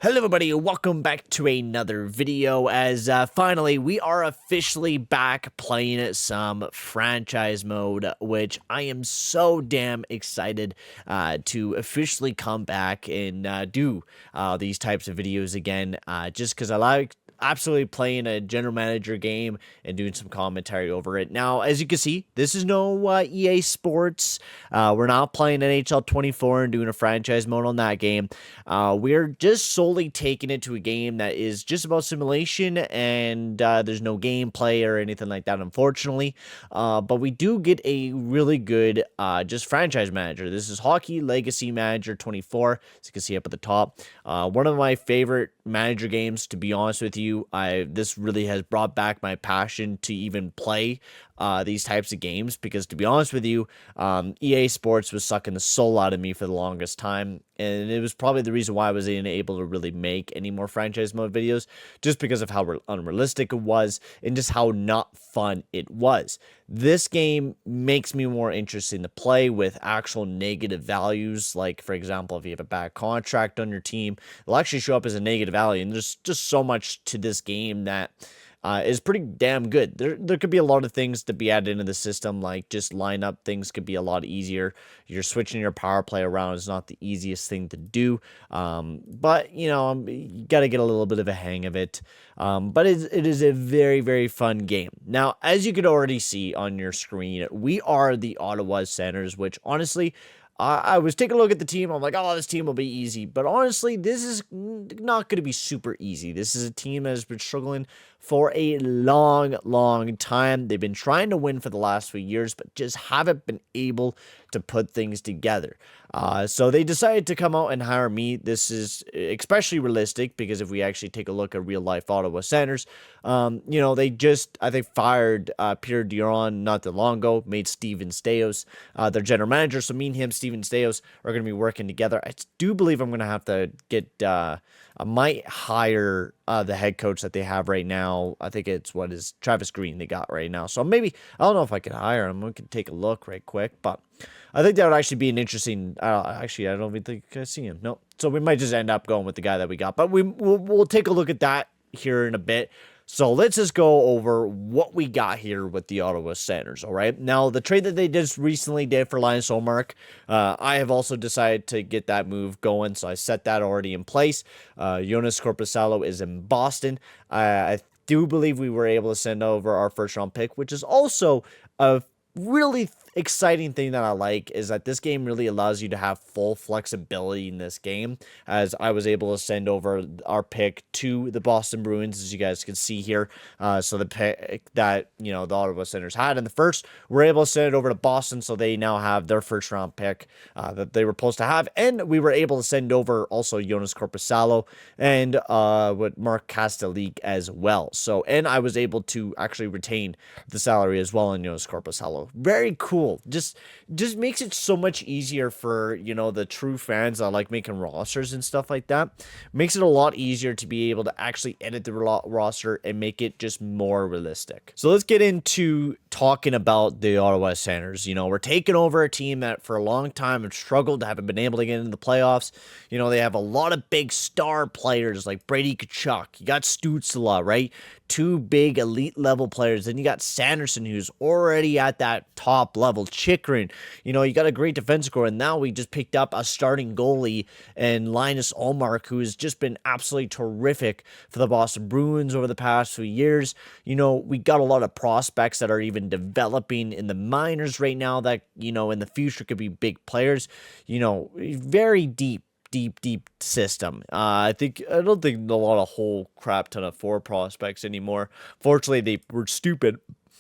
Hello everybody, welcome back to another video as finally we are officially back playing some franchise mode, which I am so damn excited to officially come back and do these types of videos again, just because I like absolutely playing a general manager game and doing some commentary over it. Now, as you can see, this is no EA Sports. We're not playing NHL 24 and doing a franchise mode on that game. We're just solely taking it to a game that is just about simulation, and there's no gameplay or anything like that, unfortunately. But we do get a really good just franchise manager. This is Hockey Legacy Manager 24, as you can see up at the top. One of my favorite manager games, to be honest with you. This really has brought back my passion to even play these types of games, because to be honest with you, EA Sports was sucking the soul out of me for the longest time, and it was probably the reason why I was unable to really make any more franchise mode videos, just because of how unrealistic it was and just how not fun it was. This game makes me more interested to play with actual negative values, like for example, if you have a bad contract on your team, it'll actually show up as a negative value, and there's just so much to this game that is pretty damn good. There could be a lot of things to be added into the system, like just lineup things could be a lot easier. You're switching your power play around is not the easiest thing to do, but you know, you got to get a little bit of a hang of it. But it is a very, very fun game. Now, as you could already see on your screen, we are the Ottawa Senators, which honestly, I was taking a look at the team. I'm like, oh, this team will be easy. But honestly, this is not going to be super easy. This is a team that has been struggling for a long, long time. They've been trying to win for the last few years, but just haven't been able to put things together. So they decided to come out and hire me. This is especially realistic because if we actually take a look at real life Ottawa Senators, you know, they just, I think, fired Pierre Duron not that long ago, made Steven Stamkos their general manager. So me and him, Steven Stamkos, are going to be working together. I do believe I'm going to have to get, I might hire the head coach that they have right now. I think it's Travis Green they got right now. So maybe, I don't know if I can hire him. We can take a look right quick, but I think that would actually be an interesting, actually, I don't even think I see him. No. So we might just end up going with the guy that we got, but we'll take a look at that here in a bit. So let's just go over what we got here with the Ottawa Senators, all right? Now, the trade that they just recently did for Linus Ullmark, I have also decided to get that move going, so I set that already in place. Jonas Korpisalo is in Boston. I do believe we were able to send over our first-round pick, which is also a really exciting thing that I like, is that this game really allows you to have full flexibility in this game, as I was able to send over our pick to the Boston Bruins, as you guys can see here. So the pick that, you know, the Ottawa Senators had in the first, we're able to send it over to Boston, so they now have their first round pick that they were supposed to have, and we were able to send over also Jonas Korpisalo and with Mark Kastelic as well. So, and I was able to actually retain the salary as well on Jonas Korpisalo. Very cool. Just makes it so much easier for, you know, the true fans that like making rosters and stuff like that. Makes it a lot easier to be able to actually edit the roster and make it just more realistic. So let's get into talking about the Ottawa Senators. You know, we're taking over a team that for a long time have struggled, haven't been able to get into the playoffs. You know, they have a lot of big star players like Brady Tkachuk. You got Stützle, right? Two big elite level players. Then you got Sanderson, who's already at that top level. Chikrin, you know, you got a great defense core, and now we just picked up a starting goalie and Linus Ullmark, who has just been absolutely terrific for the Boston Bruins over the past few years. You know, we got a lot of prospects that are even developing in the minors right now that, you know, in the future could be big players. You know, very deep system. I don't think a lot of whole crap ton of four prospects anymore. Fortunately, they were stupid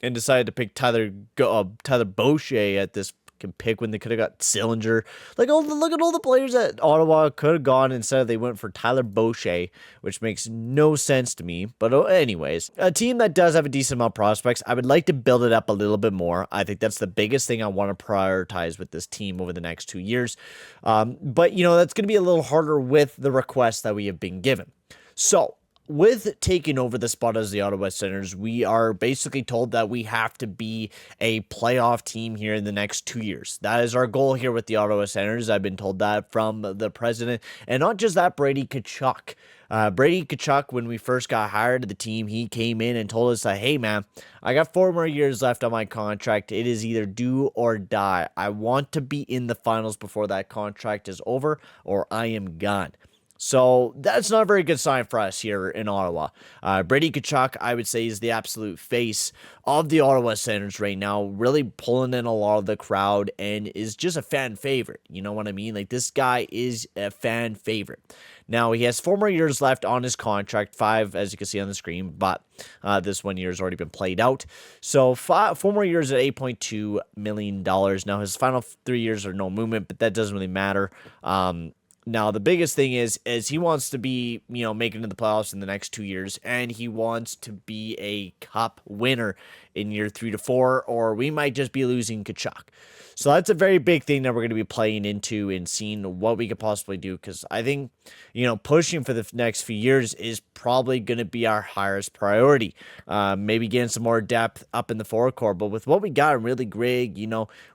and decided to pick Tyler Boucher at this pick when they could have got Sillinger. Like, look at all the players that Ottawa could have gone. Instead, they went for Tyler Boucher, which makes no sense to me. But anyways, a team that does have a decent amount of prospects, I would like to build it up a little bit more. I think that's the biggest thing I want to prioritize with this team over the next 2 years. But, you know, that's going to be a little harder with the requests that we have been given. So with taking over the spot as the Ottawa Senators, we are basically told that we have to be a playoff team here in the next 2 years. That is our goal here with the Ottawa Senators. I've been told that from the president, and not just that, Brady Tkachuk. Brady Tkachuk, when we first got hired to the team, he came in and told us that, hey, man, I got 4 more years left on my contract. It is either do or die. I want to be in the finals before that contract is over, or I am gone. So that's not a very good sign for us here in Ottawa. Brady Tkachuk, I would say, is the absolute face of the Ottawa Senators right now, really pulling in a lot of the crowd and is just a fan favorite. You know what I mean? Like, this guy is a fan favorite. Now, he has 4 more years left on his contract, 5, as you can see on the screen, but this 1 year has already been played out. So 4 more years at $8.2 million. Now, his final 3 years are no movement, but that doesn't really matter. Now, the biggest thing is he wants to be, making it to the playoffs in the next 2 years, and he wants to be a cup winner in year 3 to 4, or we might just be losing Tkachuk. So that's a very big thing that we're going to be playing into and seeing what we could possibly do, because I think, pushing for the next few years is probably going to be our highest priority. Maybe getting some more depth up in the forward core, but with what we got, really, Greg,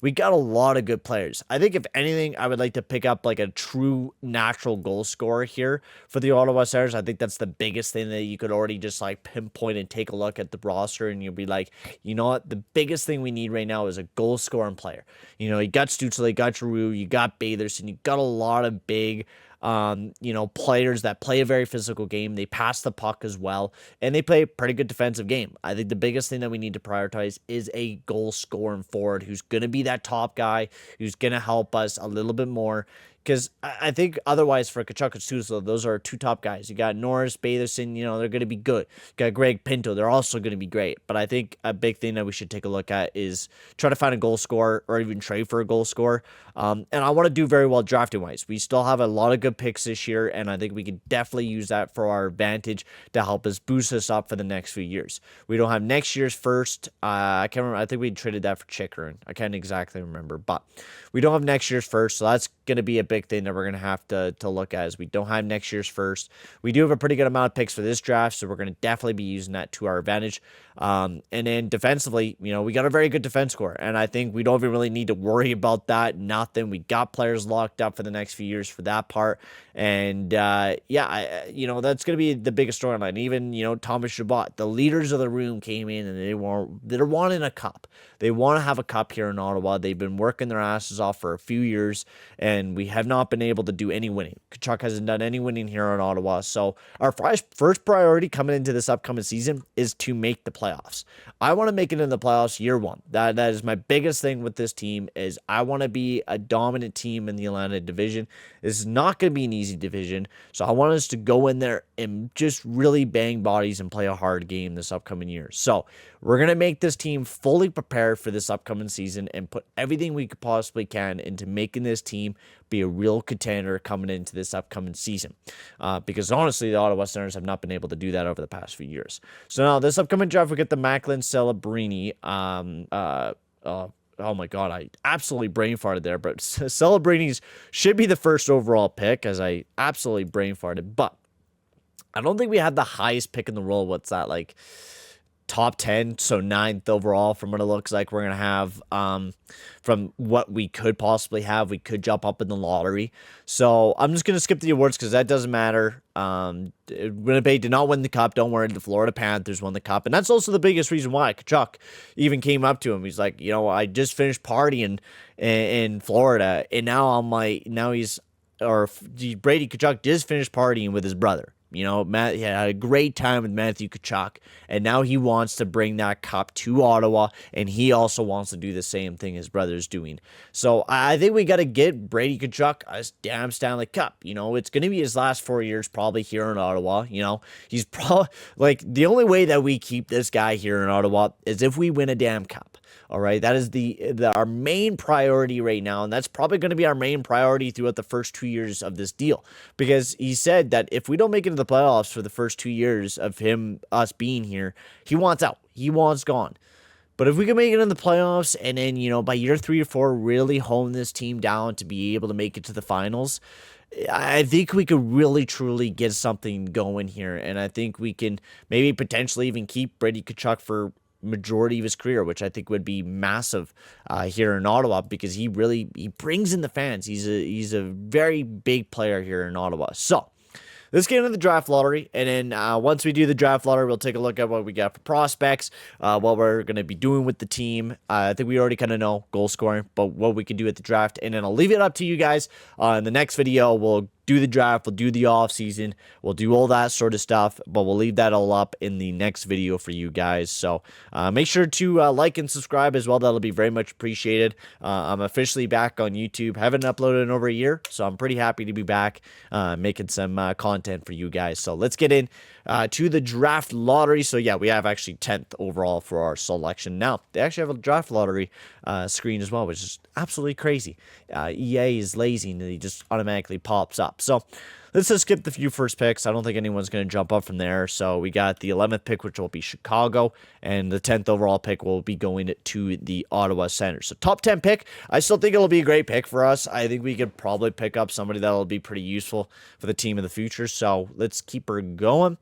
we got a lot of good players. I think if anything, I would like to pick up like a true natural goal scorer here for the Ottawa Senators. I think that's the biggest thing that you could already just like pinpoint and take a look at the roster, and you'll be like, you know what, the biggest thing we need right now is a goal scoring player. You got Stützle, you got Giroux, you got Batherson, you got a lot of big players that play a very physical game. They pass the puck as well, and they play a pretty good defensive game. I think the biggest thing that we need to prioritize is a goal scoring forward who's going to be that top guy, who's going to help us a little bit more. Because I think otherwise for Tkachuk and Stützle, those are 2 top guys. You got Norris, Batherson, they're going to be good. You got Greg Pinto, they're also going to be great. But I think a big thing that we should take a look at is try to find a goal scorer or even trade for a goal scorer. And I want to do very well drafting-wise. We still have a lot of good picks this year, and I think we can definitely use that for our advantage to help us boost us up for the next few years. We don't have next year's first. I can't remember. I think we traded that for Chikrin. I can't exactly remember. But we don't have next year's first, so that's going to be a big thing that we're going to have to look at. Is we don't have next year's first. We do have a pretty good amount of picks for this draft, so we're going to definitely be using that to our advantage. And then defensively, we got a very good defense core, and I think we don't even really need to worry about that. Nothing. We got players locked up for the next few years for that part, and that's going to be the biggest storyline. Even Thomas Chabot, the leaders of the room came in and they're wanting a cup. They want to have a cup here in Ottawa. They've been working their asses off for a few years, and we have not been able to do any winning. Tkachuk hasn't done any winning here in Ottawa. So our first priority coming into this upcoming season is to make the playoffs. I want to make it in the playoffs year 1. That is my biggest thing with this team. Is I want to be a dominant team in the Atlantic Division. This is not going to be an easy division, so I want us to go in there and just really bang bodies and play a hard game this upcoming year. So we're going to make this team fully prepared for this upcoming season and put everything we could possibly can into making this team be a real contender coming into this upcoming season. Because honestly, the Ottawa Senators have not been able to do that over the past few years. So now this upcoming draft, we get the Macklin Celebrini. Oh my God, I absolutely brain farted there, but Celebrini's should be the first overall pick, as I absolutely brain farted. But I don't think we had the highest pick in the world. What's that, like top 10, so 9th overall from what it looks like we're going to have. From what we could possibly have, we could jump up in the lottery. So I'm just going to skip the awards because that doesn't matter. Winnipeg did not win the cup. Don't worry, the Florida Panthers won the cup. And that's also the biggest reason why Tkachuk even came up to him. He's like, I just finished partying in Florida, and now Brady Tkachuk just finished partying with his brother. Matt, he had a great time with Matthew Tkachuk, and now he wants to bring that cup to Ottawa, and he also wants to do the same thing his brother's doing. So I think we got to get Brady Tkachuk a damn Stanley Cup. It's going to be his last 4 years probably here in Ottawa. He's probably like the only way that we keep this guy here in Ottawa is if we win a damn cup. All right, that is our main priority right now, and that's probably going to be our main priority throughout the first 2 years of this deal, because he said that if we don't make it to the playoffs for the first 2 years of us being here, he wants out. He wants gone. But if we can make it in the playoffs and then, by year 3 or 4, really hone this team down to be able to make it to the finals, I think we could really truly get something going here, and I think we can maybe potentially even keep Brady Tkachuk for majority of his career, which I think would be massive here in Ottawa because he brings in the fans. He's a very big player here in Ottawa. So let's get into the draft lottery, and then once we do the draft lottery, we'll take a look at what we got for prospects, what we're going to be doing with the team. I think we already kind of know goal scoring, but what we can do at the draft, and then I'll leave it up to you guys. In the next video, we'll do the draft, we'll do the off season, we'll do all that sort of stuff, but we'll leave that all up in the next video for you guys. So make sure to like and subscribe as well. That'll be very much appreciated. I'm officially back on YouTube. Haven't uploaded in over a year, so I'm pretty happy to be back making some content for you guys. So let's get in to the draft lottery. So yeah, we have actually 10th overall for our selection. Now they actually have a draft lottery screen as well, which is absolutely crazy. EA is lazy and he just automatically pops up. So let's just skip the few first picks. I don't think anyone's going to jump up from there. So we got the 11th pick, which will be Chicago, and the 10th overall pick will be going to the Ottawa Senators. So top 10 pick, I still think it'll be a great pick for us. I think we could probably pick up somebody that'll be pretty useful for the team in the future. So let's keep her going.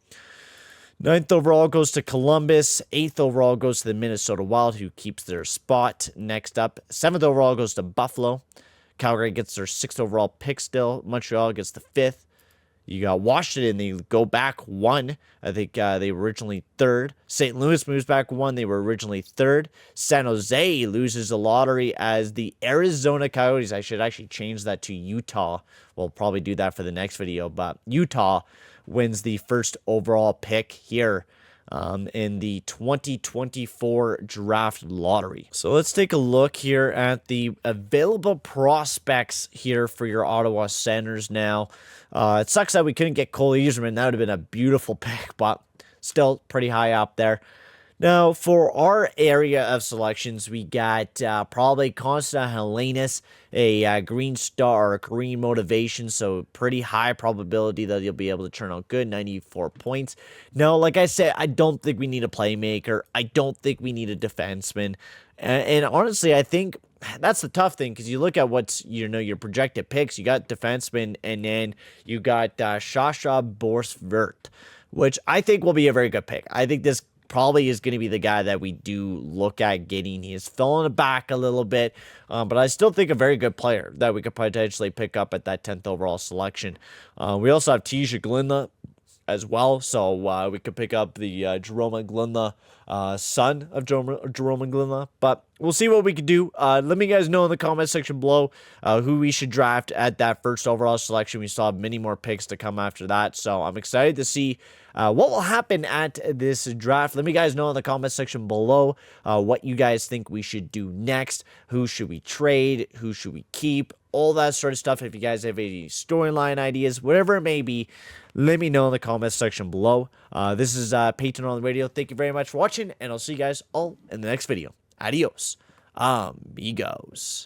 9th overall goes to Columbus. 8th overall goes to the Minnesota Wild, who keeps their spot. Next up, 7th overall goes to Buffalo. Calgary gets their 6th overall pick still. Montreal gets the 5th. You got Washington. They go back 1. I think they were originally 3rd. St. Louis moves back 1. They were originally 3rd. San Jose loses the lottery as the Arizona Coyotes. I should actually change that to Utah. We'll probably do that for the next video. But Utah wins the 1st overall pick here in the 2024 draft lottery. So let's take a look here at the available prospects here for your Ottawa Senators now. It sucks that we couldn't get Cole Easerman. That would have been a beautiful pick, but still pretty high up there. Now, for our area of selections, we got probably Constant Helenis, a green star, or green motivation, so pretty high probability that you'll be able to turn out good, 94 points. Now, like I said, I don't think we need a playmaker. I don't think we need a defenseman. And honestly, I think that's the tough thing, because you look at what's, your projected picks. You got defenseman, and then you got Sasha Borsvert, which I think will be a very good pick. I think this probably is going to be the guy that we do look at getting. He is filling back a little bit, but I still think a very good player that we could potentially pick up at that 10th overall selection. We also have Tisha Glinda as well, so we could pick up the Jerome Glinda, son of Jerome Glinda, but we'll see what we can do. Let me guys know in the comment section below who we should draft at that 1st overall selection. We still have many more picks to come after that, so I'm excited to see what will happen at this draft. Let me guys know in the comment section below what you guys think we should do next. Who should we trade? Who should we keep? All that sort of stuff. If you guys have any storyline ideas, whatever it may be, let me know in the comments section below. This is Peyton on the radio. Thank you very much for watching, and I'll see you guys all in the next video. Adios, amigos.